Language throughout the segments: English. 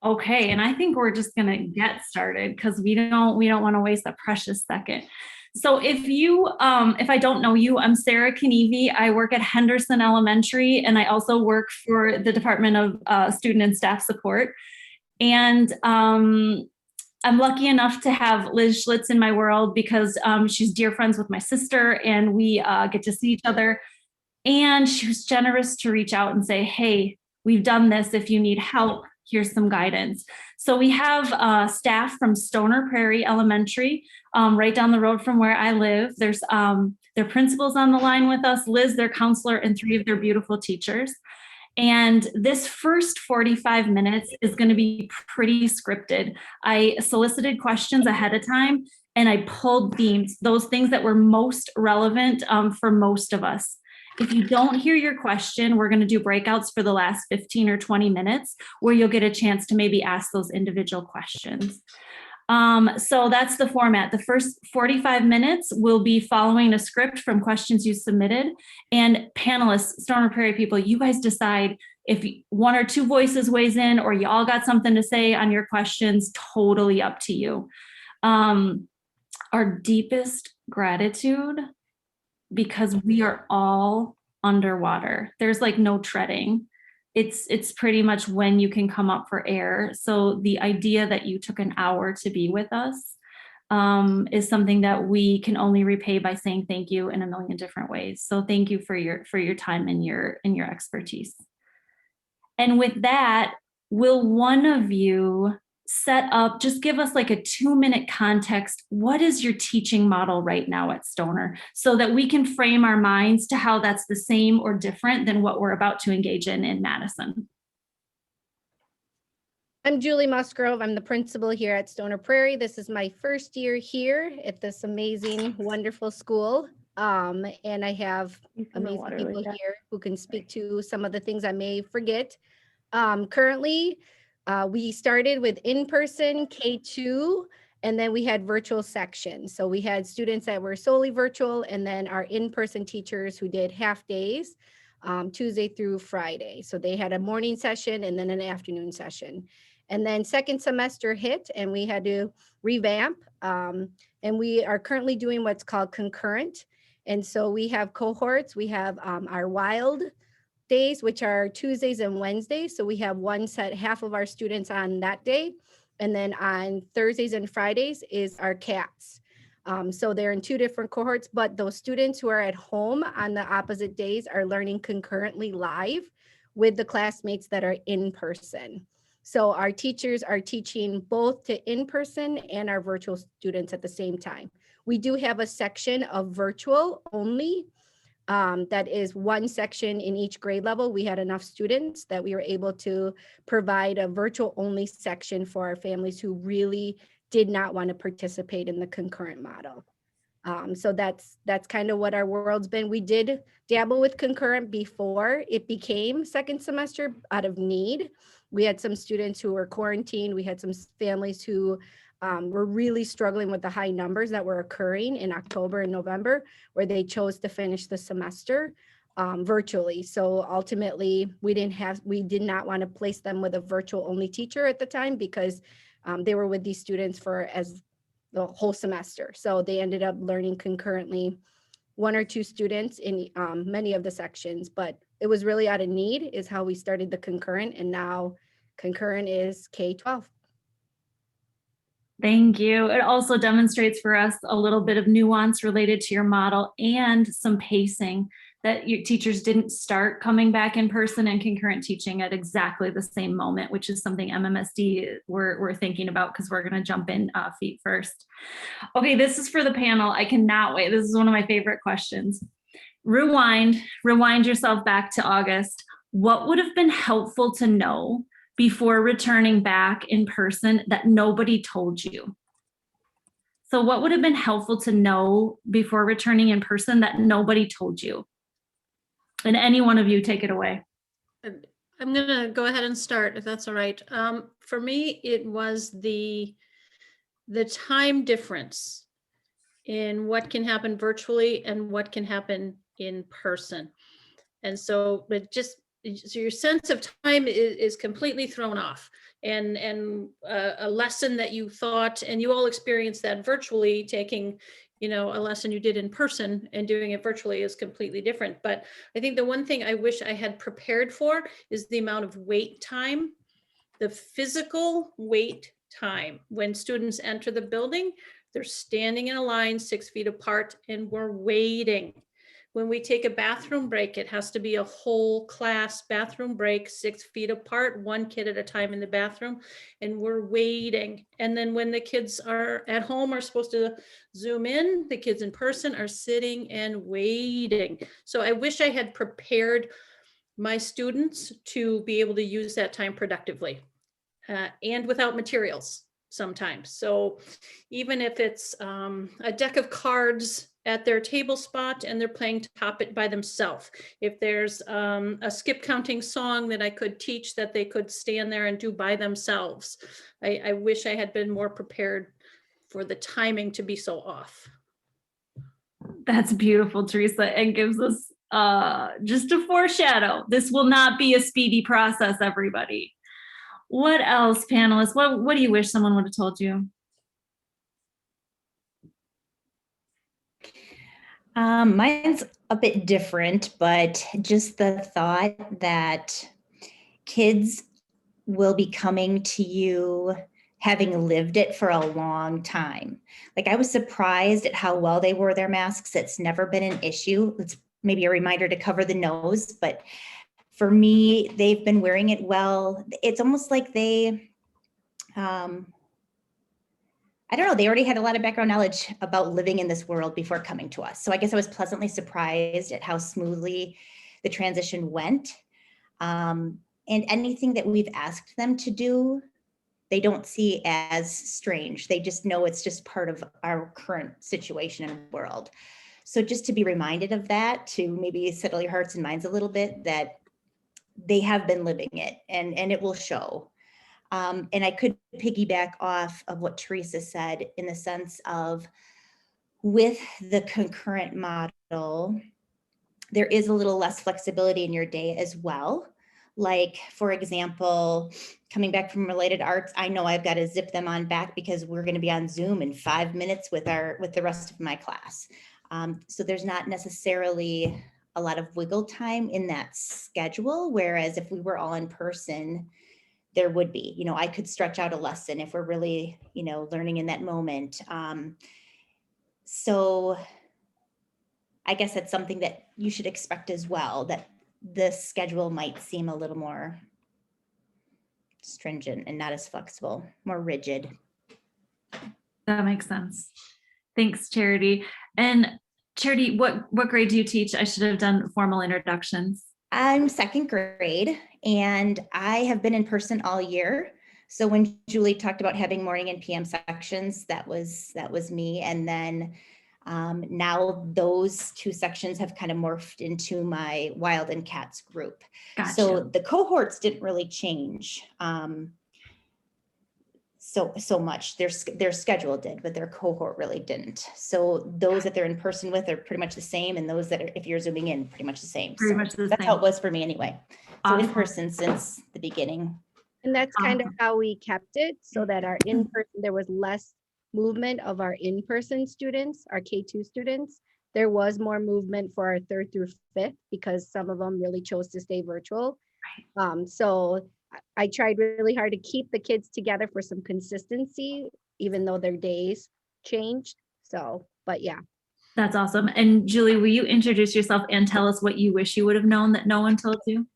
Okay, and I think we're just gonna get started because we don't want to waste a precious second. So if I don't know you, I'm Sarah Knievy. I work at Henderson Elementary, and I also work for the Department of Student and Staff Support. And I'm lucky enough to have Liz Schlitz in my world because she's dear friends with my sister, and we get to see each other. And she was generous to reach out and say, hey, we've done this. If you need help, here's some guidance. So we have staff from Stoner Prairie Elementary, right down the road from where I live. There's their principals on the line with us, Liz, their counselor, and 3 of their beautiful teachers. And this first 45 minutes is going to be pretty scripted. I solicited questions ahead of time and I pulled themes, those things that were most relevant for most of us. If you don't hear your question, we're going to do breakouts for the last 15 or 20 minutes where you'll get a chance to maybe ask those individual questions. So that's the format. The first 45 minutes will be following a script from questions you submitted. And panelists, Stoner Prairie people, you guys decide if 1 or 2 voices weighs in or you all got something to say on your questions, totally up to you. Our deepest gratitude, because we are all underwater. There's like no treading. It's pretty much when you can come up for air. So the idea that you took an hour to be with us is something that we can only repay by saying thank you in a million different ways. So thank you for your time and your expertise. And with that, will one of you set up, just give us like a 2-minute context. What is your teaching model right now at Stoner so that we can frame our minds to how that's the same or different than what we're about to engage in Madison? I'm Julie Musgrove. I'm the principal here at Stoner Prairie. This is my first year here at this amazing, wonderful school. And I have amazing people here who can speak to some of the things I may forget. Currently, we started with in-person K-2, and then we had virtual sections. So we had students that were solely virtual, and then our in-person teachers who did half days, Tuesday through Friday. So they had a morning session and then an afternoon session. And then second semester hit and we had to revamp. And we are currently doing what's called concurrent. And so we have cohorts, we have our wild days, which are Tuesdays and Wednesdays. So we have one set, half of our students on that day. And then on Thursdays and Fridays is our cats. So they're in 2 different cohorts, but those students who are at home on the opposite days are learning concurrently live with the classmates that are in person. So our teachers are teaching both to in-person and our virtual students at the same time. We do have a section of virtual only. That is 1 section in each grade level. We had enough students that we were able to provide a virtual only section for our families who really did not want to participate in the concurrent model. So that's kind of what our world's been. We did dabble with concurrent before it became second semester out of need. We had some students who were quarantined. We had some families who were really struggling with the high numbers that were occurring in October and November, where they chose to finish the semester virtually. So ultimately, we did not want to place them with a virtual only teacher at the time because they were with these students for as the whole semester. So they ended up learning concurrently 1 or 2 students in many of the sections, but it was really out of need is how we started the concurrent, and now concurrent is K-12. Thank you. It also demonstrates for us a little bit of nuance related to your model and some pacing, that your teachers didn't start coming back in person and concurrent teaching at exactly the same moment, which is something MMSD we're thinking about because we're going to jump in feet first. Okay, this is for the panel. I cannot wait. This is one of my favorite questions. Rewind yourself back to August. What would have been helpful to know before returning back in person that nobody told you? So what would have been helpful to know before returning in person that nobody told you? And any one of you, take it away. I'm going to go ahead and start, if that's all right. For me, it was the time difference in what can happen virtually and what can happen in person. And so it just so your sense of time is completely thrown off, and a lesson that you thought, and you all experienced that virtually, taking, you know, a lesson you did in person and doing it virtually is completely different. But I think the one thing I wish I had prepared for is the amount of wait time, the physical wait time. When students enter the building, they're standing in a line 6 feet apart and we're waiting. When we take a bathroom break, it has to be a whole class bathroom break, 6 feet apart, one kid at a time in the bathroom, and we're waiting. And then when the kids are at home, are supposed to Zoom in, the kids in person are sitting and waiting. So I wish I had prepared my students to be able to use that time productively, and without materials sometimes. So even if it's a deck of cards at their table spot and they're playing top it by themselves, if there's a skip counting song that I could teach that they could stand there and do by themselves, I wish I had been more prepared for the timing to be so off. That's beautiful, Teresa, and gives us just a foreshadow. This will not be a speedy process, everybody. What else, panelists? What do you wish someone would have told you? Mine's a bit different, but just the thought that kids will be coming to you having lived it for a long time. Like, I was surprised at how well they wore their masks. It's never been an issue. It's maybe a reminder to cover the nose, but for me, they've been wearing it well. It's almost like they, I don't know, they already had a lot of background knowledge about living in this world before coming to us. So I guess I was pleasantly surprised at how smoothly the transition went. And anything that we've asked them to do, they don't see as strange. They just know it's just part of our current situation and world. So just to be reminded of that, to maybe settle your hearts and minds a little bit, that they have been living it, and it will show. And I could piggyback off of what Teresa said in the sense of, with the concurrent model, there is a little less flexibility in your day as well. Like, for example, coming back from related arts, I know I've got to zip them on back because we're going to be on Zoom in 5 minutes with the rest of my class. So there's not necessarily a lot of wiggle time in that schedule. Whereas if we were all in person, there would be, you know, I could stretch out a lesson if we're really, you know, learning in that moment. So I guess that's something that you should expect as well, that the schedule might seem a little more stringent and not as flexible, more rigid. That makes sense. Thanks, Charity. And Charity, what grade do you teach? I should have done formal introductions. I'm second grade, and I have been in person all year. So when Julie talked about having morning and PM sections, that was me. And then now those two sections have kind of morphed into my Wild and Cats group. Gotcha. So the cohorts didn't really change so much. Their schedule did, but their cohort really didn't. So those that they're in person with are pretty much the same, and those that are, if you're zooming in, pretty much the same. Pretty so much the that's same. how it was for me anyway. So Awesome. in person since the beginning. And that's kind of how we kept it, so that our in-person, there was less movement of our in-person students, our K-2 students. There was more movement for our 3rd through 5th because some of them really chose to stay virtual. So I tried really hard to keep the kids together for some consistency, even though their days changed. So, but yeah. That's awesome. And Julie, will you introduce yourself and tell us what you wish you would have known that no one told you?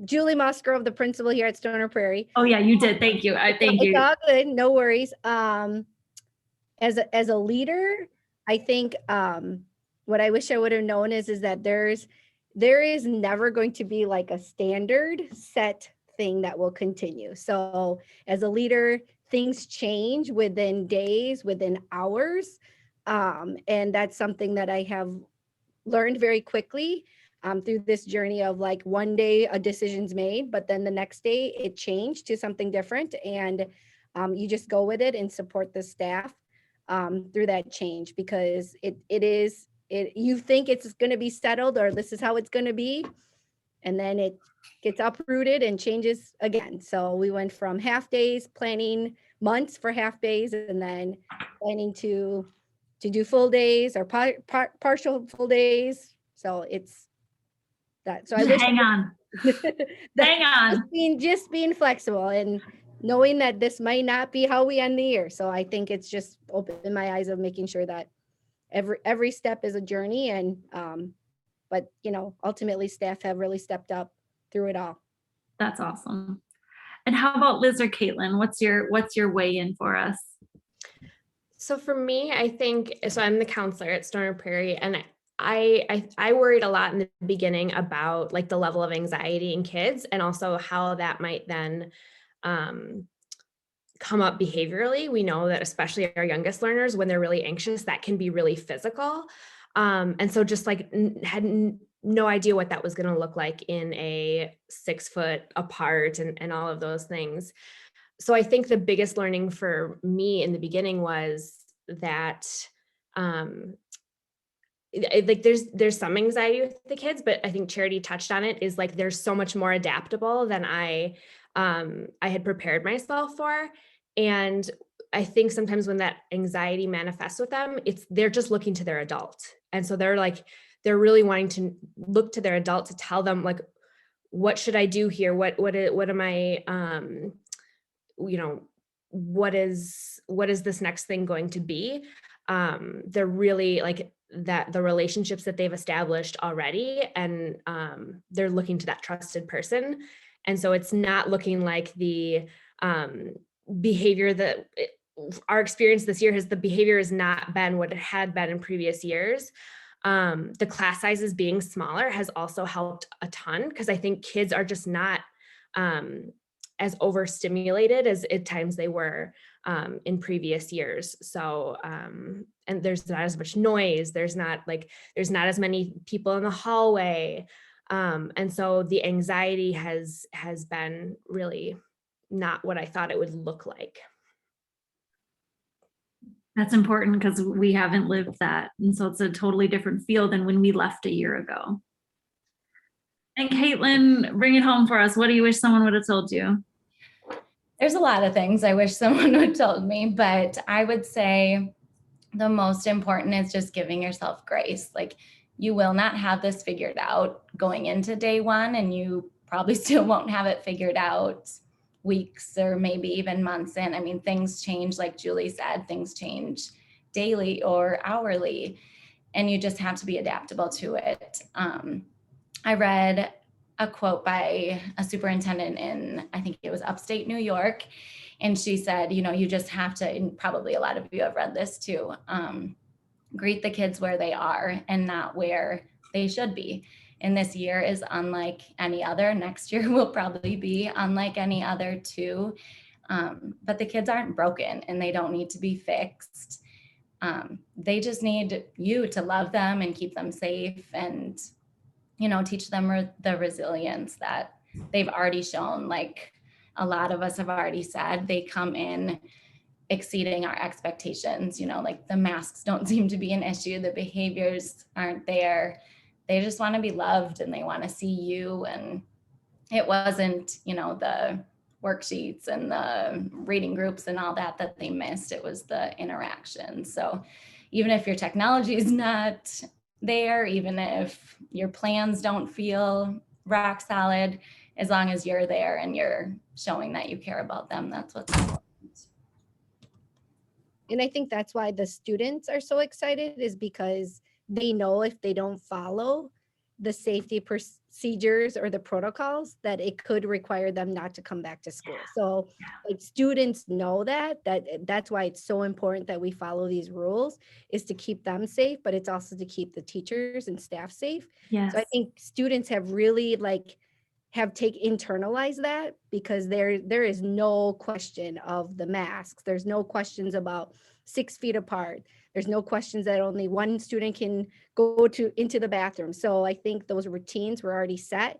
Julie Musgrove, the principal here at Stoner Prairie. Oh yeah, you did. Thank you. Thank you. It's all good. No worries. As a leader, I think what I wish I would have known is that there is never going to be like a standard set thing that will continue. So as a leader, things change within days, within hours. And that's something that I have learned very quickly through this journey of, like, one day a decision's made, but then the next day it changed to something different. And you just go with it and support the staff through that change, because you think it's going to be settled, or this is how it's going to be. and then it gets uprooted and changes again. So we went from half days, planning months for half days, and then planning to do full days or partial full days. So it's that. So I wish Hang on. Hang on. just being flexible and knowing that this might not be how we end the year. So I think it's just opened my eyes of making sure that every step is a journey, and but ultimately staff have really stepped up through it all. That's awesome. And how about Liz or Caitlin? What's your weigh in for us? So for me, I think, so I'm the counselor at Stoner Prairie, and I worried a lot in the beginning about like the level of anxiety in kids, and also how that might then come up behaviorally. We know that especially our youngest learners, when they're really anxious, that can be really physical. And so just like had no idea what that was going to look like in a 6 foot apart and all of those things. So I think the biggest learning for me in the beginning was that like there's some anxiety with the kids, but I think Charity touched on it, is like there's so much more adaptable than I had prepared myself for. And I think sometimes when that anxiety manifests with them, they're just looking to their adult. And so they're really wanting to look to their adult to tell them like, what should I do here? What am I, what is this next thing going to be? They're really like that, the relationships that they've established already, and they're looking to that trusted person. And so it's not looking like the behavior that our experience this year the behavior has not been what it had been in previous years. The class sizes being smaller has also helped a ton, because I think kids are just not as overstimulated as at times they were in previous years. So, and there's not as much noise. There's not as many people in the hallway. And so the anxiety has been really not what I thought it would look like. That's important because we haven't lived that. And so it's a totally different feel than when we left a year ago. And Caitlin, bring it home for us. What do you wish someone would have told you? There's a lot of things I wish someone would have told me, but I would say the most important is just giving yourself grace. Like, you will not have this figured out going into day one, and you probably still won't have it figured out weeks or maybe even months in. I mean, things change, like Julie said, things change daily or hourly, and you just have to be adaptable to it. I read a quote by a superintendent in, I think it was upstate New York, and she said, you just have to, and probably a lot of you have read this too, greet the kids where they are and not where they should be. And this year is unlike any other. Next year will probably be unlike any other too. But the kids aren't broken and they don't need to be fixed. They just need you to love them and keep them safe, and, teach them the resilience that they've already shown. Like a lot of us have already said, they come in exceeding our expectations. Like the masks don't seem to be an issue. The behaviors aren't there. They just want to be loved and they want to see you. And it wasn't, the worksheets and the reading groups and all that they missed. It was the interaction. So even if your technology is not there, even if your plans don't feel rock solid, as long as you're there and you're showing that you care about them, that's what's important. And I think that's why the students are so excited, is because they know if they don't follow the safety procedures or the protocols, that it could require them not to come back to school. So like students know that's why it's so important that we follow these rules, is to keep them safe, but it's also to keep the teachers and staff safe. Yes. So I think students have really internalized that, because there is no question of the masks. There's no questions about 6 feet apart. There's no questions that only one student can go into the bathroom. So I think those routines were already set.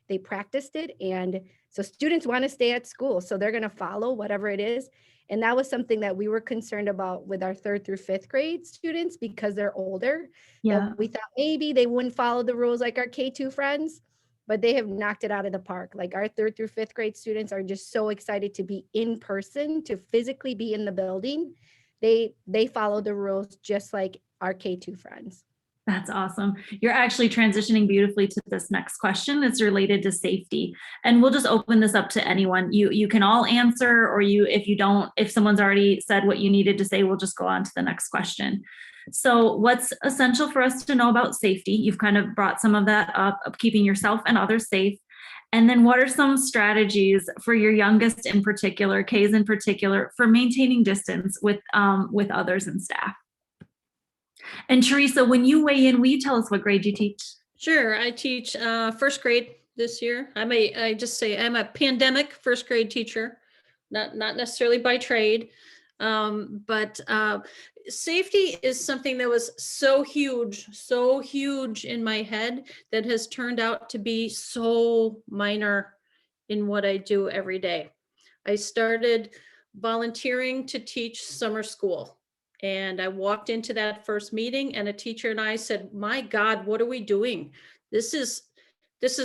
They practiced it. And so students want to stay at school. So they're going to follow whatever it is. And that was something that we were concerned about with our 3rd through 5th grade students, because they're older. Yeah. We thought maybe they wouldn't follow the rules like our K-2 friends. but they have knocked it out of the park. Like our 3rd through 5th grade students are just so excited to be in person, to physically be in the building. They follow the rules just like our K-2 friends. That's awesome. You're actually transitioning beautifully to this next question. It's related to safety. And we'll just open this up to anyone. You can all answer, or if someone's already said what you needed to say, we'll just go on to the next question. So what's essential for us to know about safety? You've kind of brought some of that up, of keeping yourself and others safe. And then what are some strategies for your youngest in particular, K's in particular, for maintaining distance with others and staff? And Teresa, when you weigh in, will you tell us what grade you teach? Sure, I teach 1st grade this year. I'm a pandemic 1st grade teacher, not necessarily by trade, but safety is something that was so huge in my head that has turned out to be so minor in what I do every day. I started volunteering to teach summer school. And I walked into that first meeting and a teacher and I said, my God, what are we doing? This is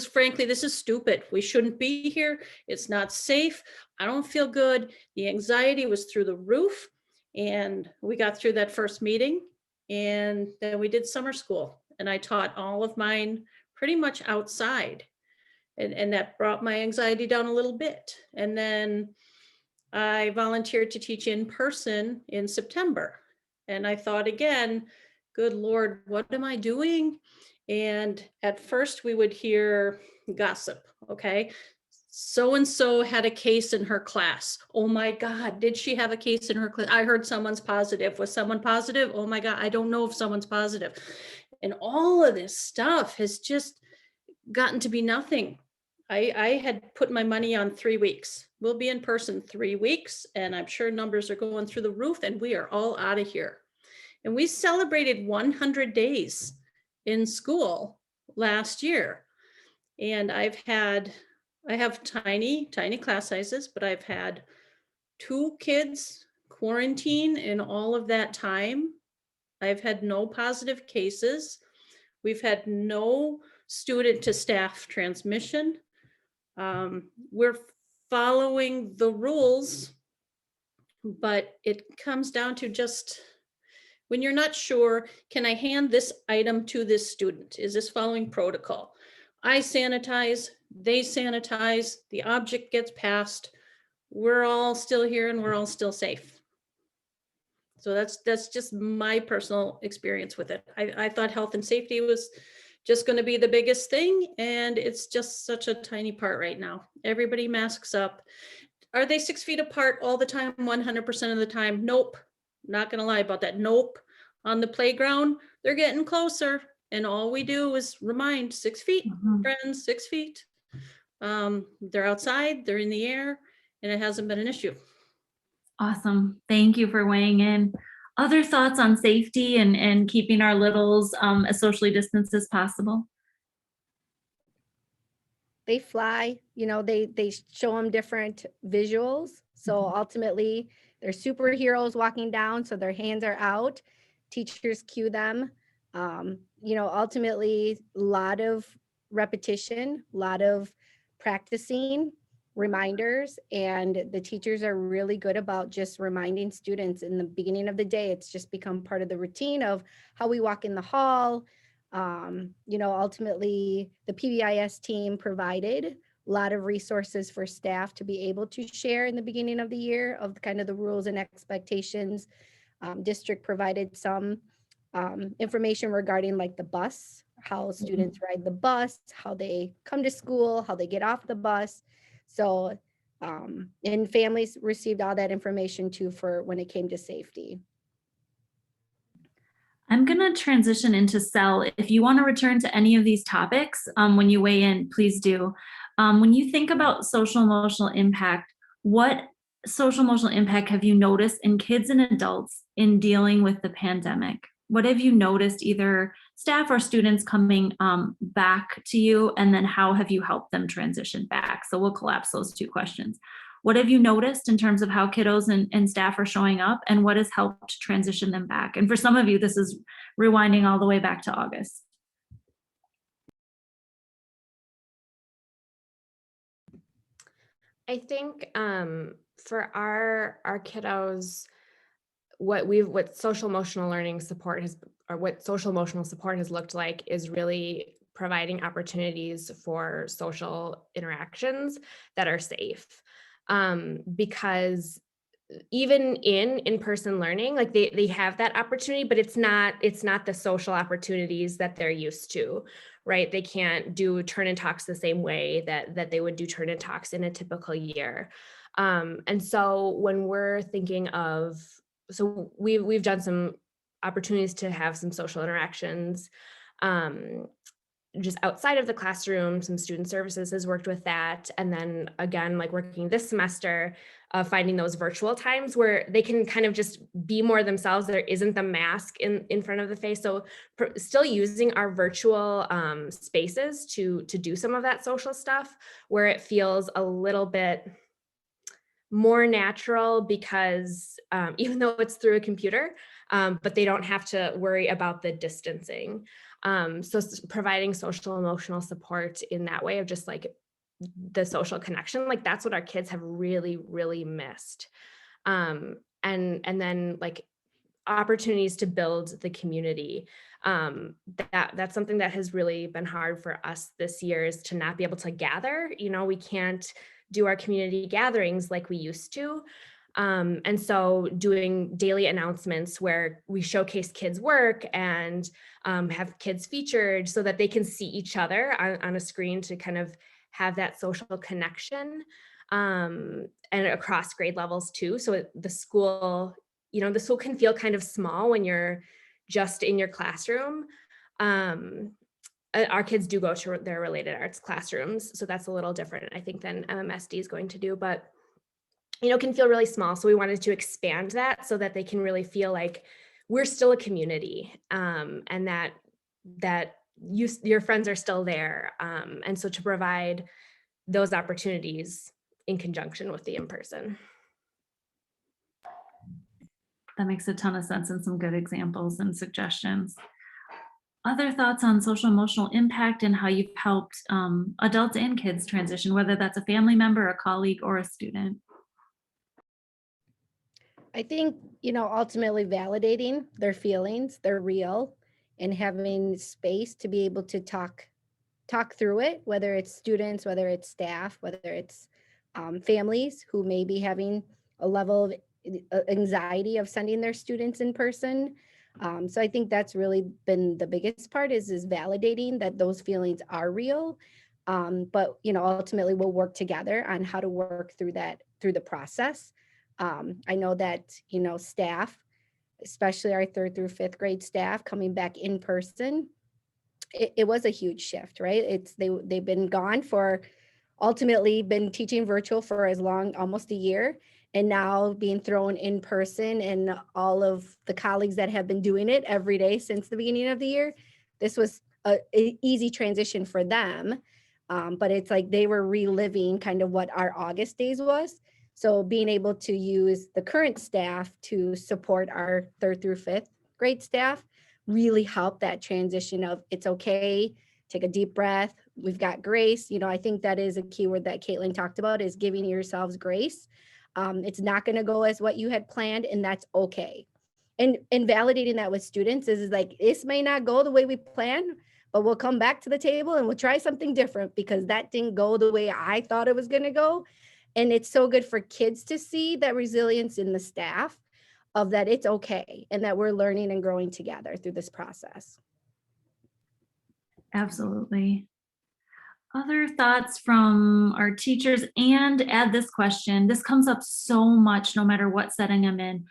frankly, this is stupid. We shouldn't be here. It's not safe. I don't feel good. The anxiety was through the roof. And we got through that first meeting and then we did summer school. And I taught all of mine pretty much outside. And that brought my anxiety down a little bit. And then I volunteered to teach in person in September. And I thought again, good Lord, what am I doing? And at first we would hear gossip, okay? So-and-so had a case in her class. Oh my God, did she have a case in her class? I heard someone's positive. Was someone positive? Oh my God, I don't know if someone's positive. And all of this stuff has just gotten to be nothing. I had put my money on 3 weeks. We'll be in person 3 weeks, and I'm sure numbers are going through the roof, and we are all out of here. And we celebrated 100 days in school last year. And I have tiny class sizes, but I've had 2 kids quarantine in all of that time. I've had no positive cases. We've had no student to staff transmission. We're following the rules, but it comes down to just when you're not sure, can I hand this item to this student? Is this following protocol? I sanitize, they sanitize, the object gets passed. We're all still here and we're all still safe. So that's just my personal experience with it. I thought health and safety was just going to be the biggest thing, and it's just such a tiny part right now. Everybody masks up. Are they 6 feet apart all the time, 100% of the time? Nope. Not going to lie about that. Nope. On the playground, they're getting closer, and all we do is remind 6 feet, friends, 6 feet. They're outside, they're in the air, and it hasn't been an issue. Awesome. Thank you for weighing in. Other thoughts on safety and keeping our littles as socially distanced as possible? They fly, they show them different visuals. So ultimately they're superheroes walking down, so their hands are out. Teachers cue them. Ultimately a lot of repetition, a lot of practicing, reminders, and the teachers are really good about just reminding students in the beginning of the day. It's just become part of the routine of how we walk in the hall. Ultimately the PBIS team provided a lot of resources for staff to be able to share in the beginning of the year of kind of the rules and expectations. District provided some information regarding like the bus, how students ride the bus, how they come to school, how they get off the bus. So, and families received all that information too for when it came to safety. I'm going to transition into Cell. If you want to return to any of these topics when you weigh in, please do. When you think about social emotional impact, what social emotional impact have you noticed in kids and adults in dealing with the pandemic? What have you noticed, either staff or students coming back to you, and then how have you helped them transition back? So we'll collapse those 2 questions. What have you noticed in terms of how kiddos and staff are showing up, and what has helped transition them back? And for some of you, this is rewinding all the way back to August. I think for our kiddos, what social emotional learning support has, or what social emotional support has looked like, is really providing opportunities for social interactions that are safe. Because even in in-person learning, like they have that opportunity, but it's not the social opportunities that they're used to, right? They can't do turn and talks the same way that they would do turn and talks in a typical year. And so when we're thinking of, so we've done some opportunities to have some social interactions, um, just outside of the classroom. Some student services has worked with that. And then again, like working this semester, finding those virtual times where they can kind of just be more themselves. There isn't the mask in front of the face. So still using our virtual spaces to do some of that social stuff, where it feels a little bit more natural, because even though it's through a computer, but they don't have to worry about the distancing. So providing social emotional support in that way of just like the social connection, like that's what our kids have really, really missed. And then like opportunities to build the community. That's something that has really been hard for us this year, is to not be able to gather. We can't do our community gatherings like we used to. And so doing daily announcements where we showcase kids' work and have kids featured so that they can see each other on a screen to kind of have that social connection, and across grade levels too. So the school can feel kind of small when you're just in your classroom. Our kids do go to their related arts classrooms, so that's a little different, I think, than MMSD is going to do, but can feel really small. So we wanted to expand that so that they can really feel like we're still a community, and that your friends are still there. And so to provide those opportunities in conjunction with the in-person. That makes a ton of sense, and some good examples and suggestions. Other thoughts on social emotional impact and how you've helped adults and kids transition, whether that's a family member, a colleague, or a student? I think, ultimately validating their feelings, they're real, and having space to be able to talk through it, whether it's students, whether it's staff, whether it's families who may be having a level of anxiety of sending their students in person. So I think that's really been the biggest part, is validating that those feelings are real. But ultimately we'll work together on how to work through the process. I know that staff, especially our 3rd through 5th grade staff, coming back in person, it was a huge shift, right? They've been gone for, ultimately been teaching virtual for as long, almost a year, and now being thrown in person, and all of the colleagues that have been doing it every day since the beginning of the year, this was an easy transition for them. But it's like they were reliving kind of what our August days was. So being able to use the current staff to support our 3rd through 5th grade staff really helped that transition of, it's okay, take a deep breath, we've got grace. I think that is a key word that Caitlin talked about, is giving yourselves grace. It's not going to go as what you had planned, and that's okay. And validating that with students is like, this may not go the way we planned, but we'll come back to the table and we'll try something different, because that didn't go the way I thought it was going to go. And it's so good for kids to see that resilience in the staff, of that it's okay, and that we're learning and growing together through this process. Absolutely. Other thoughts from our teachers? And add this question. This comes up so much no matter what setting I'm in.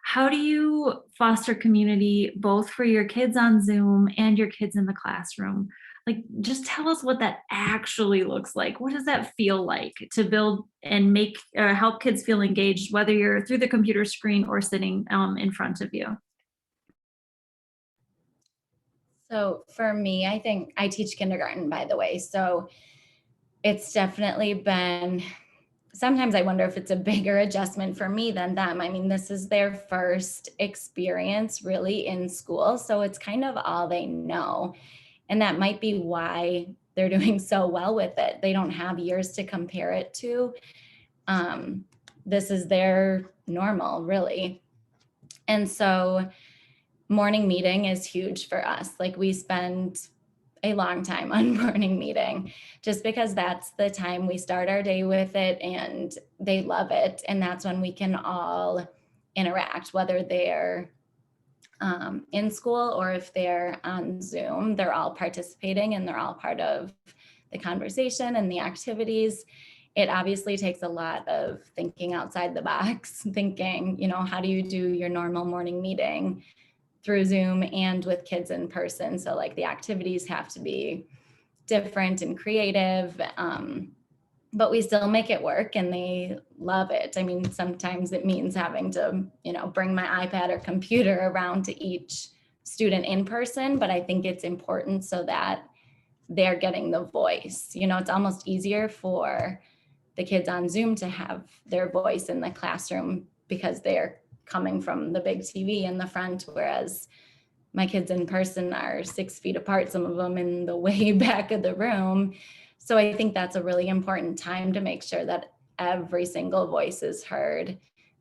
How do you foster community both for your kids on Zoom and your kids in the classroom? Like, just tell us what that actually looks like. What does that feel like to build and make help kids feel engaged, whether you're through the computer screen or sitting in front of you? So for me, I think I teach kindergarten, by the way. So it's definitely been, sometimes I wonder if it's a bigger adjustment for me than them. I mean, this is their first experience really in school. So it's kind of all they know. And that might be why they're doing so well with it. They don't have years to compare it to. This is their normal, really. And so morning meeting is huge for us. Like we spend a long time on morning meeting just because that's the time we start our day with it and they love it. And that's when we can all interact, whether they're in school or if they're on Zoom, they're all participating and they're all part of the conversation and the activities. It obviously takes a lot of thinking outside the box, thinking, you know, how do you do your normal morning meeting through Zoom and with kids in person? So like the activities have to be different and creative, but we still make it work and they love it. I mean, sometimes it means having to, you know, bring my iPad or computer around to each student in person, but I think it's important so that they're getting the voice. You know, it's almost easier for the kids on Zoom to have their voice in the classroom because they're coming from the big TV in the front, whereas my kids in person are 6 feet apart, some of them in the way back of the room. So I think that's a really important time to make sure that every single voice is heard.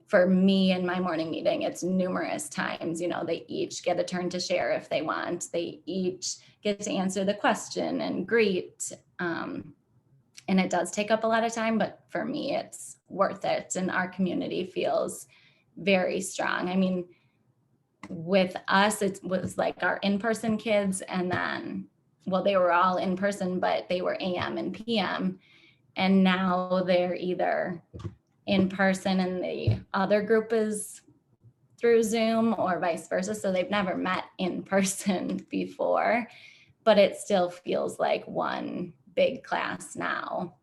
For me in my morning meeting, it's numerous times, you know, they each get a turn to share if they want. They each get to answer the question and greet. And it does take up a lot of time, but for me, it's worth it. And our community feels very strong. I mean, with us, it was like our in-person kids, and then, well, they were all in person, but they were AM and PM. And now they're either in person and the other group is through Zoom or vice versa. So they've never met in person before, but it still feels like one big class now.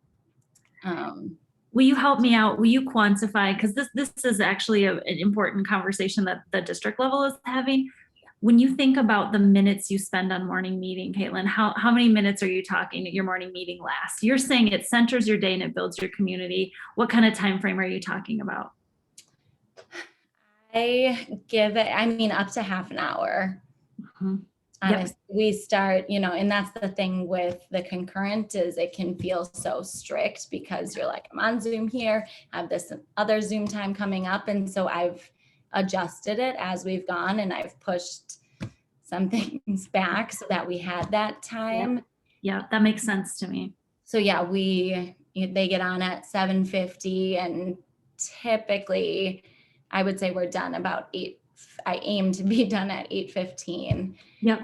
Will you help me out? Will you quantify? Because this is actually an important conversation that the district level is having. When you think about the minutes you spend on morning meeting, Caitlin, how many minutes are you talking at your morning meeting lasts? You're saying it centers your day and it builds your community. What kind of time frame are you talking about? I give it, I mean, up to half an hour. Mhm. Honestly, we start, you know, and that's the thing with the concurrent is it can feel so strict because you're like, I'm on Zoom here, I have this other Zoom time coming up. And so I've adjusted it as we've gone and I've pushed some things back so that we had that time. Yeah, that makes sense to me. So yeah, they get on at 7:50 and typically I would say we're done about 8. I aim to be done at 8:15. Yep.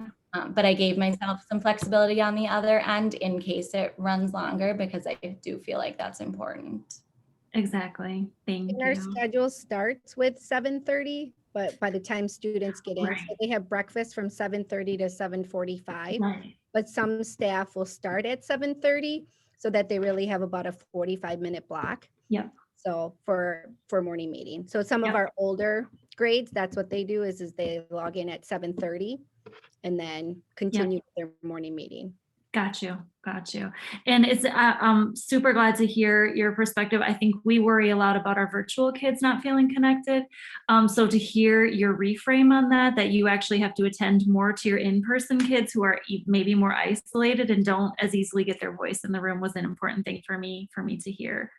But I gave myself some flexibility on the other end in case it runs longer because I do feel like that's important. Exactly. Thank And you. our schedule starts with 7:30, but by the time students get in, Right. so they have breakfast from 7:30 to 7:45. Right. But some staff will start at 7:30 so that they really have about a 45-minute block. Yep. So for morning meeting. So some of Yep. our older grades, that's what they do is they log in at 7:30 and then continue their morning meeting. Got you. And it's I'm super glad to hear your perspective. I think we worry a lot about our virtual kids not feeling connected. So to hear your reframe on that you actually have to attend more to your in-person kids who are maybe more isolated and don't as easily get their voice in the room was an important thing for me to hear.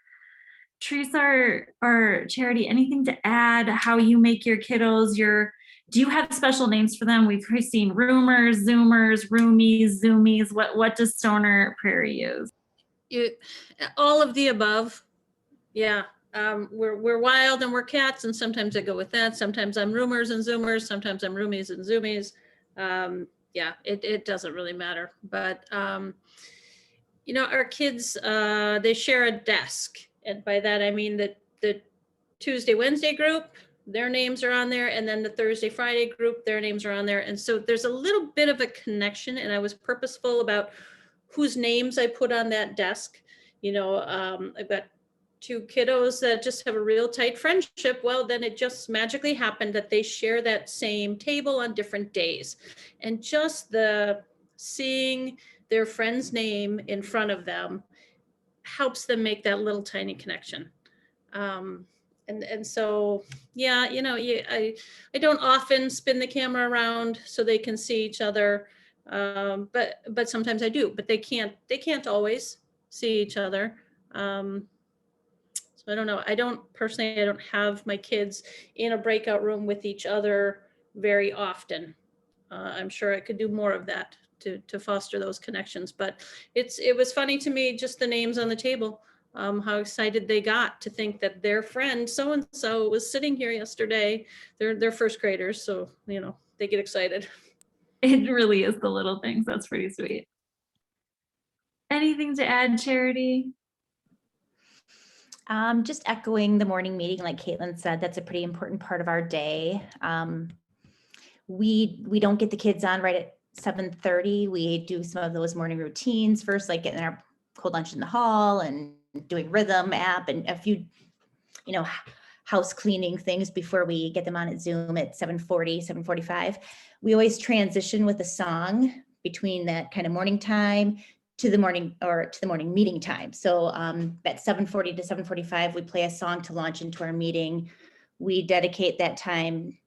Teresa or Charity, anything to add how you make your kiddos do you have special names for them? We've seen roomers, zoomers, roomies, zoomies. What does Stoner Prairie use? All of the above. Yeah. We're wild and we're cats, and sometimes I go with that. Sometimes I'm roomers and zoomers. Sometimes I'm roomies and zoomies. Yeah, it doesn't really matter. But you know, our kids they share a desk, and by that I mean that the Tuesday, Wednesday group, their names are on there, and then the Thursday, Friday group, their names are on there. And so there's a little bit of a connection, and I was purposeful about whose names I put on that desk. You know, I've got 2 kiddos that just have a real tight friendship. Well, then it just magically happened that they share that same table on different days. And just the seeing their friend's name in front of them helps them make that little tiny connection. And so, yeah, you know, I don't often spin the camera around so they can see each other, but sometimes I do. But they can't always see each other. So So I don't know. I don't have my kids in a breakout room with each other very often. I'm sure I could do more of that to foster those connections. But it was funny to me, just the names on the table, how excited they got to think that their friend so-and-so was sitting here yesterday. They're first graders, so they get excited. It really is the little things. That's pretty sweet. Anything to add, Charity? Just echoing the morning meeting, like Caitlin said, that's a pretty important part of our day. We don't get the kids on right at 7:30. We do some of those morning routines first, like getting our cold lunch in the hall and doing rhythm app and a few, house cleaning things before we get them on at Zoom at 7:40, 7:45. We always transition with a song between that kind of morning time to the morning meeting time. So at 7:40 to 7:45, we play a song to launch into our meeting. We dedicate that time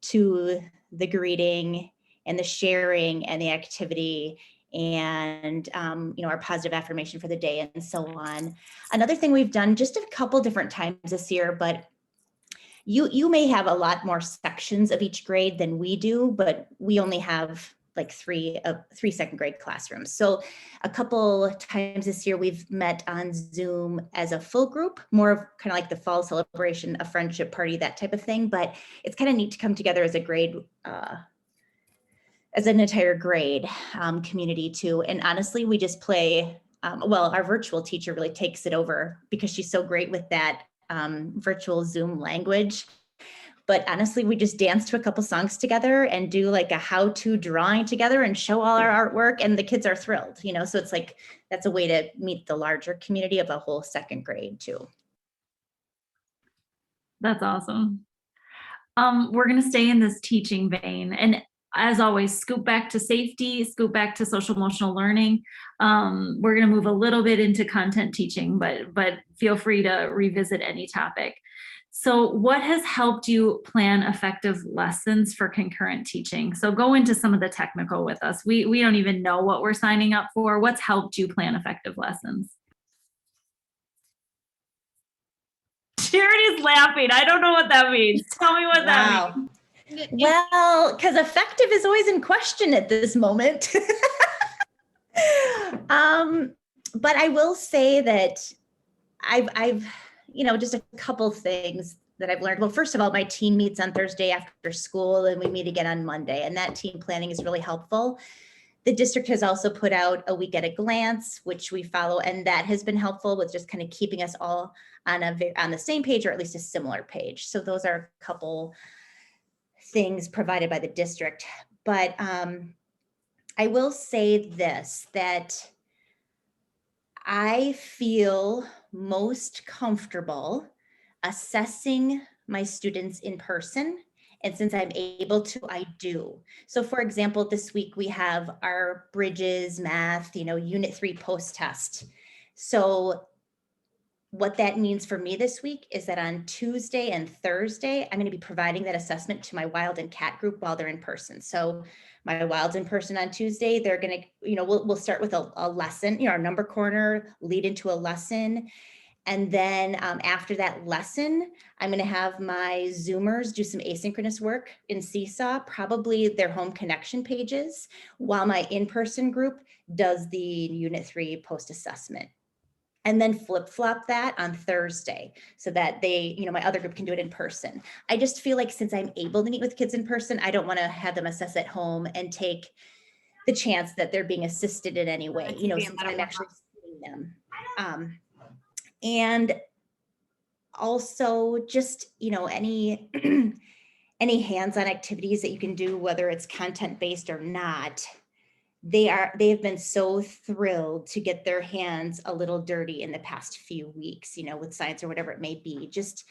to the greeting and the sharing and the activity and our positive affirmation for the day and so on. Another thing we've done just a couple different times this year, but you may have a lot more sections of each grade than we do, but we only have like three second grade classrooms. So a couple times this year we've met on Zoom as a full group, more of kind of like the fall celebration, a friendship party, that type of thing. But it's kind of neat to come together as a grade, as an entire grade community too. And honestly, we just play, our virtual teacher really takes it over because she's so great with that virtual Zoom language. But honestly, we just dance to a couple songs together and do like a how-to drawing together and show all our artwork, and the kids are thrilled, so it's like, that's a way to meet the larger community of the whole second grade too. That's awesome. We're going to stay in this teaching vein. And as always, scoop back to safety, scoop back to social emotional learning. We're going to move a little bit into content teaching, but feel free to revisit any topic. So what has helped you plan effective lessons for concurrent teaching? So go into some of the technical with us. We don't even know what we're signing up for. What's helped you plan effective lessons? Charity's laughing. I don't know what that means. Tell me what that means. Well, because effective is always in question at this moment. But I will say that I've just a couple things that I've learned. Well, first of all, my team meets on Thursday after school and we meet again on Monday, and that team planning is really helpful. The district has also put out a week at a glance, which we follow, and that has been helpful with just kind of keeping us all on the same page, or at least a similar page. So those are a couple things provided by the district. But I will say this, that I feel most comfortable assessing my students in person. And since I'm able to, I do. So for example, this week we have our Bridges Math, Unit 3 post-test. So what that means for me this week is that on Tuesday and Thursday, I'm going to be providing that assessment to my Wild and Cat group while they're in person. So my Wilds in person on Tuesday, they're going to, we'll start with a lesson, our number corner, lead into a lesson. And then after that lesson, I'm going to have my Zoomers do some asynchronous work in Seesaw, probably their home connection pages, while my in-person group does the Unit 3 post-assessment. And then flip-flop that on Thursday so that they, my other group can do it in person. I just feel like since I'm able to meet with kids in person, I don't want to have them assess at home and take the chance that they're being assisted in any way, since I'm actually seeing them. And also just, any hands-on activities that you can do, whether it's content-based or not, they have been so thrilled to get their hands a little dirty in the past few weeks, with science or whatever it may be, just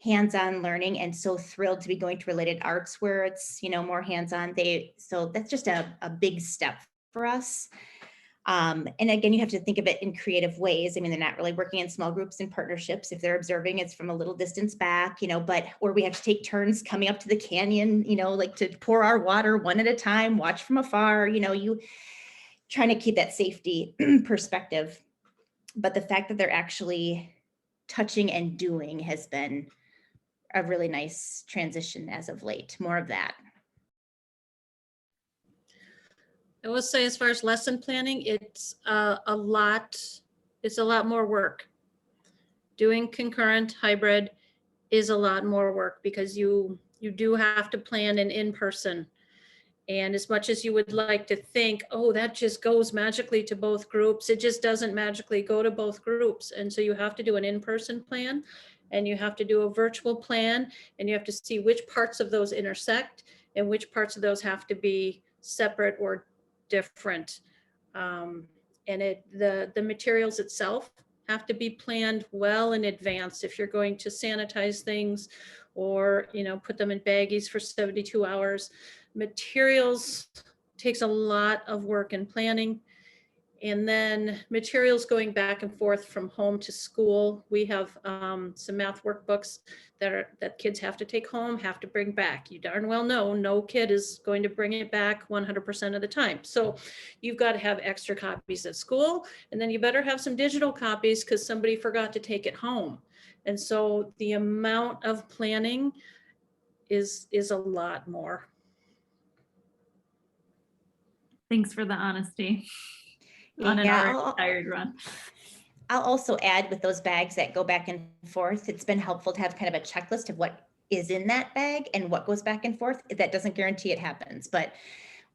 hands-on learning, and so thrilled to be going to related arts where it's, more hands-on. So that's just a big step for us. And again, you have to think of it in creative ways. I mean, they're not really working in small groups and partnerships. If they're observing, it's from a little distance back, or we have to take turns coming up to the canyon, like to pour our water one at a time, watch from afar, you trying to keep that safety perspective. But the fact that they're actually touching and doing has been a really nice transition as of late. More of that. I will say, as far as lesson planning, it's a lot more work. Doing concurrent hybrid is a lot more work because you do have to plan an in-person. And as much as you would like to think, oh, that just goes magically to both groups, it just doesn't magically go to both groups. And so you have to do an in-person plan, and you have to do a virtual plan, and you have to see which parts of those intersect and which parts of those have to be separate or different. And the materials itself have to be planned well in advance. If you're going to sanitize things or, put them in baggies for 72 hours, materials takes a lot of work and planning. And then materials going back and forth from home to school. We have some math workbooks that kids have to take home, have to bring back. You darn well know no kid is going to bring it back 100% of the time. So you've got to have extra copies at school, and then you better have some digital copies because somebody forgot to take it home. And so the amount of planning is a lot more. Thanks for the honesty on an already tired run. I'll also add, with those bags that go back and forth, it's been helpful to have kind of a checklist of what is in that bag and what goes back and forth. That doesn't guarantee it happens, but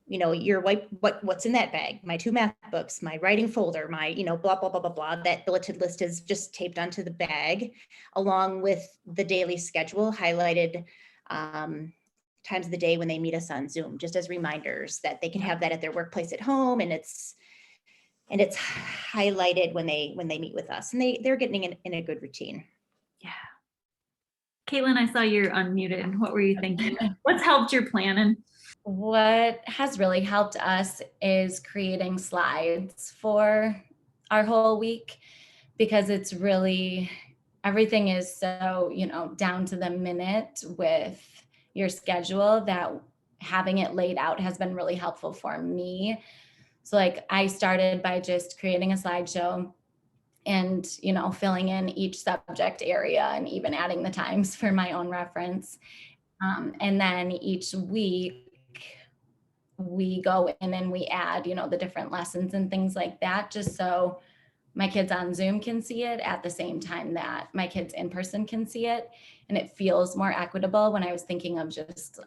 your what's in that bag? My 2 math books, my writing folder, my, blah, blah, blah, blah, blah. That billeted list is just taped onto the bag, along with the daily schedule, highlighted times of the day when they meet us on Zoom, just as reminders that they can have that at their workplace at home, and it's highlighted when they meet with us, and they're getting in a good routine. Yeah. Caitlin, I saw you're unmuted. What were you thinking? What's helped your planning? What has really helped us is creating slides for our whole week, because it's really, everything is so, down to the minute with your schedule, that having it laid out has been really helpful for me. So I started by just creating a slideshow and, filling in each subject area and even adding the times for my own reference. And then each week we go in and we add, the different lessons and things like that, just so my kids on Zoom can see it at the same time that my kids in person can see it. And it feels more equitable. When I was thinking of just,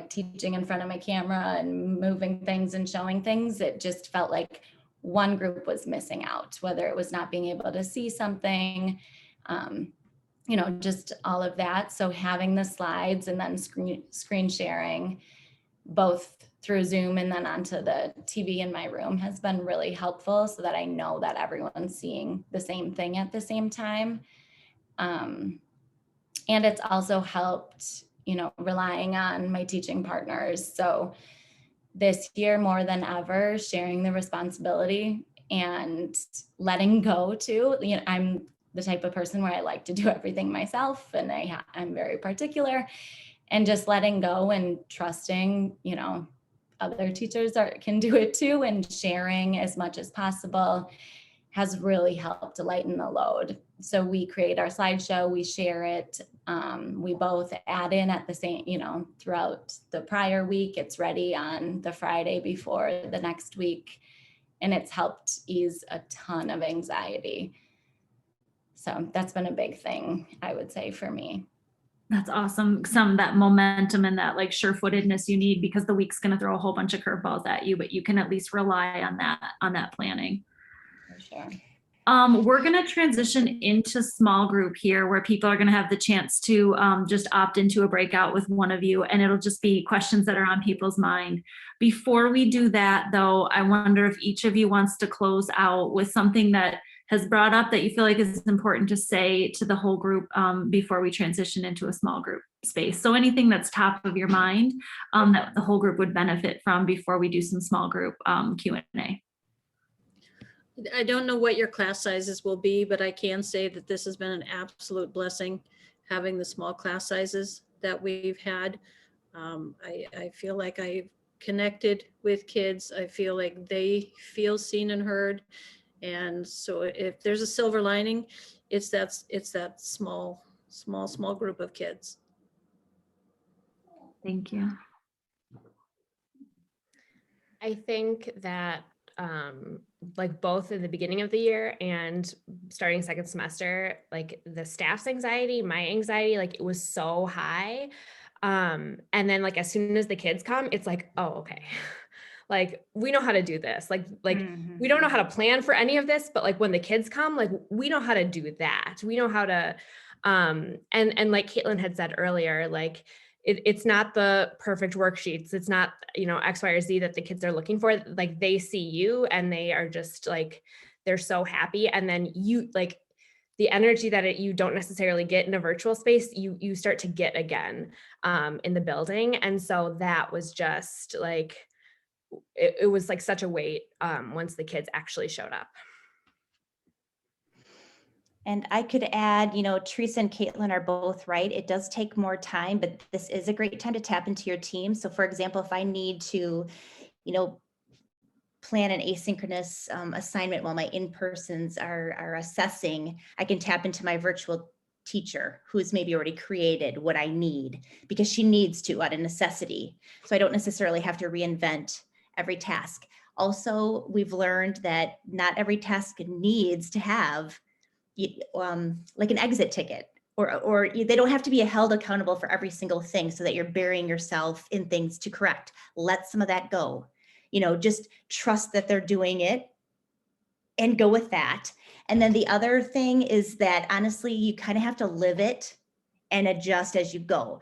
teaching in front of my camera and moving things and showing things, it just felt like one group was missing out, whether it was not being able to see something, just all of that. So having the slides and then screen sharing both through Zoom and then onto the TV in my room has been really helpful, so that I know that everyone's seeing the same thing at the same time. And it's also helped, relying on my teaching partners. So this year, more than ever, sharing the responsibility and letting go too. I'm the type of person where I like to do everything myself, and I'm very particular, and just letting go and trusting, other teachers can do it too, and sharing as much as possible has really helped to lighten the load. So we create our slideshow, we share it, we both add in at the same, throughout the prior week. It's ready on the Friday before the next week, and it's helped ease a ton of anxiety. So that's been a big thing, I would say, for me. That's awesome. Some of that momentum and that sure-footedness you need, because the week's going to throw a whole bunch of curveballs at you, but you can at least rely on that planning. For sure. We're going to transition into small group here, where people are going to have the chance to just opt into a breakout with one of you, and it'll just be questions that are on people's mind. Before we do that, though, I wonder if each of you wants to close out with something that has brought up that you feel like is important to say to the whole group before we transition into a small group space. So anything that's top of your mind that the whole group would benefit from before we do some small group Q&A. I don't know what your class sizes will be, but I can say that this has been an absolute blessing, having the small class sizes that we've had. I feel like I've connected with kids. I feel like they feel seen and heard. And so if there's a silver lining, it's that small group of kids. Thank you. I think that like both in the beginning of the year and starting second semester, like the staff's anxiety, my anxiety, like it was so high. And then like as soon as the kids come, it's like, oh, okay. Like we know how to do this. Like we don't know how to plan for any of this, but like when the kids come, like we know how to do that. We know how to and like Caitlin had said earlier, like it's not the perfect worksheets. It's not, you know, X, Y, or Z that the kids are looking for. Like they see you and they are just like, they're so happy. And then you like the energy that you don't necessarily get in a virtual space, you start to get again in the building. And so that was just like, it was like such a weight once the kids actually showed up. And I could add, you know, Teresa and Caitlin are both right. It does take more time, but this is a great time to tap into your team. So for example, if I need to, you know, plan an asynchronous assignment while my in-persons are assessing, I can tap into my virtual teacher who's maybe already created what I need because she needs to out of necessity. So I don't necessarily have to reinvent every task. Also, we've learned that not every task needs to have like an exit ticket, or they don't have to be held accountable for every single thing so that you're burying yourself in things to correct. Let some of that go. You know, just trust that they're doing it and go with that. And then the other thing is that honestly, you kind of have to live it and adjust as you go.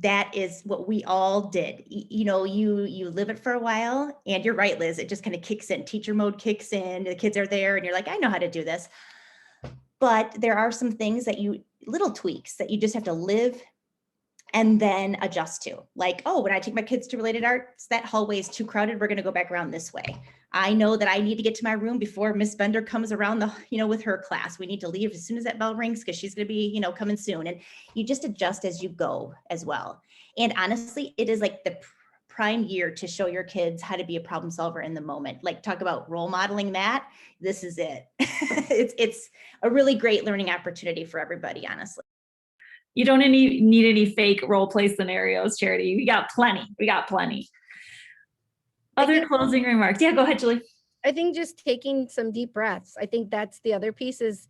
That is what we all did. You know, you live it for a while, and you're right, Liz, it just kind of kicks in. Teacher mode kicks in, the kids are there and you're like, I know how to do this. But there are some things that little tweaks that you just have to live and then adjust to. Like, oh, when I take my kids to related arts, that hallway is too crowded. We're going to go back around this way. I know that I need to get to my room before Miss Bender comes around with her class. We need to leave as soon as that bell rings because she's going to be, coming soon. And you just adjust as you go as well. And honestly, it is like the prime year to show your kids how to be a problem solver in the moment. Like talk about role modeling that. This is it. It's a really great learning opportunity for everybody, honestly. You don't need any fake role play scenarios, Charity. We got plenty. Other closing remarks? Yeah, go ahead, Julie. I think just taking some deep breaths. I think that's the other piece is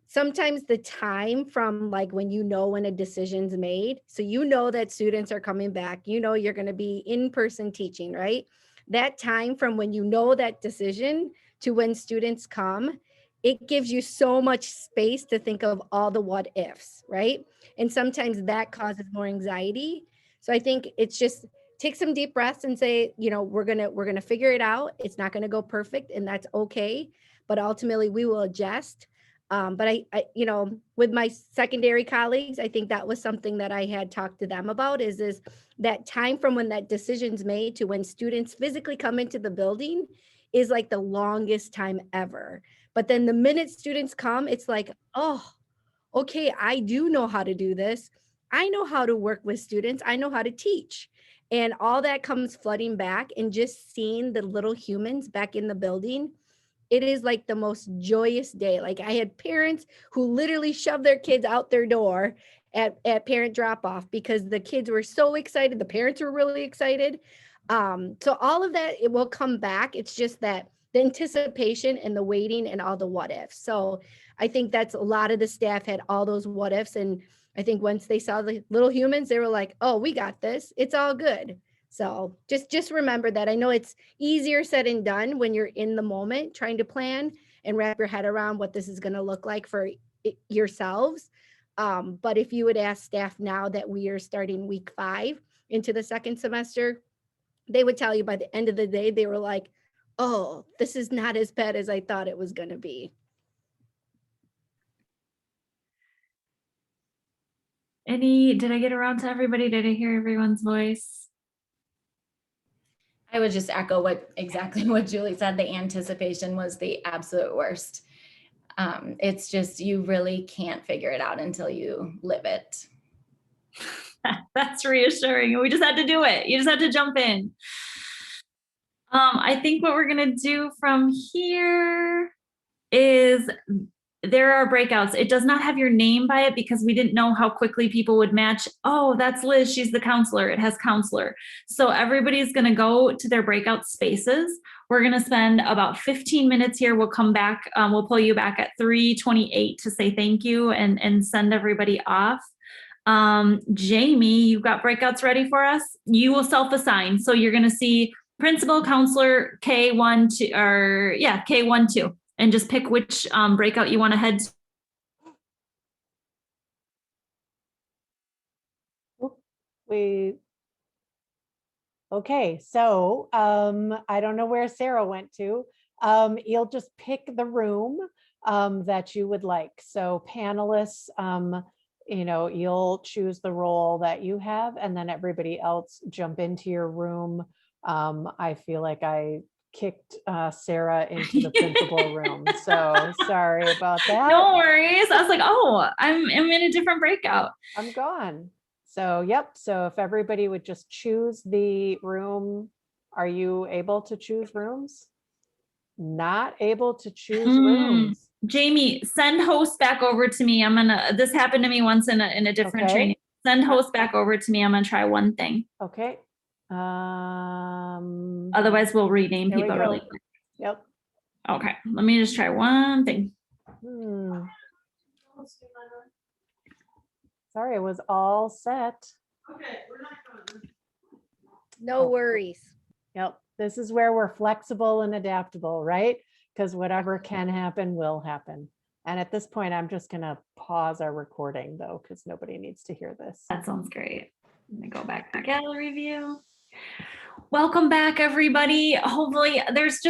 sometimes the time from like when a decision's made. So that students are coming back, you're going to be in-person teaching, right? That time from when that decision to when students come, it gives you so much space to think of all the what ifs, right? And sometimes that causes more anxiety. So I think it's just take some deep breaths and say, we're gonna figure it out. It's not gonna go perfect, and that's okay. But ultimately, we will adjust. But I, with my secondary colleagues, I think that was something that I had talked to them about is that time from when that decision's made to when students physically come into the building is like the longest time ever. But then the minute students come, it's like, oh, okay, I do know how to do this. I know how to work with students. I know how to teach. And all that comes flooding back, and just seeing the little humans back in the building, it is like the most joyous day. Like I had parents who literally shoved their kids out their door at parent drop off because the kids were so excited. The parents were really excited. So all of that, it will come back. It's just that the anticipation and the waiting and all the what ifs. So I think that's a lot of the staff had all those what ifs. And I think once they saw the little humans, they were like, oh, we got this. It's all good. So just remember that. I know it's easier said than done when you're in the moment trying to plan and wrap your head around what this is going to look like for yourselves. But if you would ask staff now that we are starting week 5 into the second semester, they would tell you by the end of the day, they were like, oh, this is not as bad as I thought it was going to be. Did I get around to everybody? Did I hear everyone's voice? I would just echo exactly what Julie said. The anticipation was the absolute worst. It's just, you really can't figure it out until you live it. That's reassuring. We just had to do it. You just had to jump in. I think what we're going to do from here is there are breakouts. It does not have your name by it because we didn't know how quickly people would match. Oh, that's Liz. She's the counselor. It has counselor. So everybody's going to go to their breakout spaces. We're going to spend about 15 minutes here. We'll come back. We'll pull you back at 3:28 to say thank you and send everybody off. Jamie, you've got breakouts ready for us. You will self-assign. So you're going to see principal, counselor, K1, 2, or yeah, K1, 2. And just pick which breakout you want to head to. Okay, so I don't know where Sarah went to. You'll just pick the room that you would like. So panelists, you'll choose the role that you have, and then everybody else jump into your room. I feel like I kicked Sarah into the principal room. So sorry about that. No worries. I was like, oh, I'm in a different breakout. I'm gone. So, yep. So if everybody would just choose the room, are you able to choose rooms? Not able to choose rooms. Jamie, send host back over to me. This happened to me once in a different training. Send host back over to me. I'm going to try one thing. Okay. Otherwise we'll rename people really quick. Yep. Okay. Let me just try one thing. Sorry, it was all set. Okay, we're not going. No worries. Yep. This is where we're flexible and adaptable, right? Because whatever can happen will happen. And at this point, I'm just going to pause our recording though, because nobody needs to hear this. That sounds great. Let me go back to gallery view. Welcome back, everybody. Hopefully it's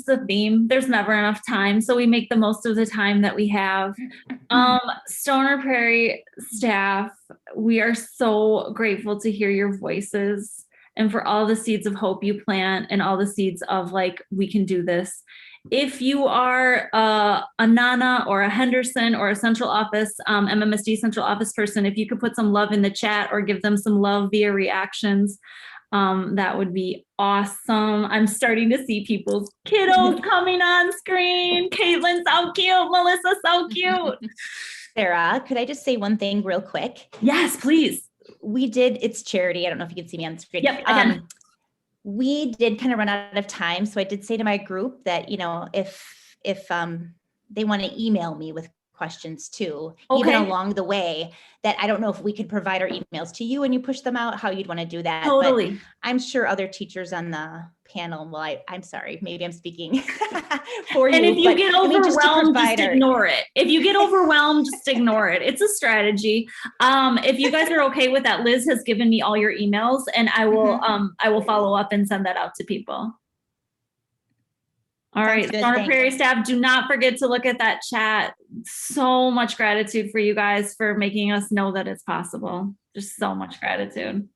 the theme. There's never enough time. So we make the most of the time that we have. Stoner Prairie staff, we are so grateful to hear your voices and for all the seeds of hope you plant and all the seeds of like, we can do this. If you are a Nana or a Henderson or a central office, MMSD central office person, if you could put some love in the chat or give them some love via reactions, that would be awesome. I'm starting to see people's kiddos coming on screen. Caitlin's so cute. Melissa, so cute. Sarah, could I just say one thing real quick? Yes, please. It's charity. I don't know if you can see me on the screen. Yep, I can. We did kind of run out of time. So I did say to my group that, if they want to email me with questions too, even along the way, that I don't know if we could provide our emails to you and you push them out, how you'd want to do that. Totally. But I'm sure other teachers on the panel, I'm sorry, maybe I'm speaking for you. And if you get overwhelmed, just our... ignore it. If you get overwhelmed, just ignore it. It's a strategy. If you guys are okay with that, Liz has given me all your emails and I will follow up and send that out to people. All right, Stoner Prairie staff, do not forget to look at that chat. So much gratitude for you guys for making us know that it's possible. Just so much gratitude.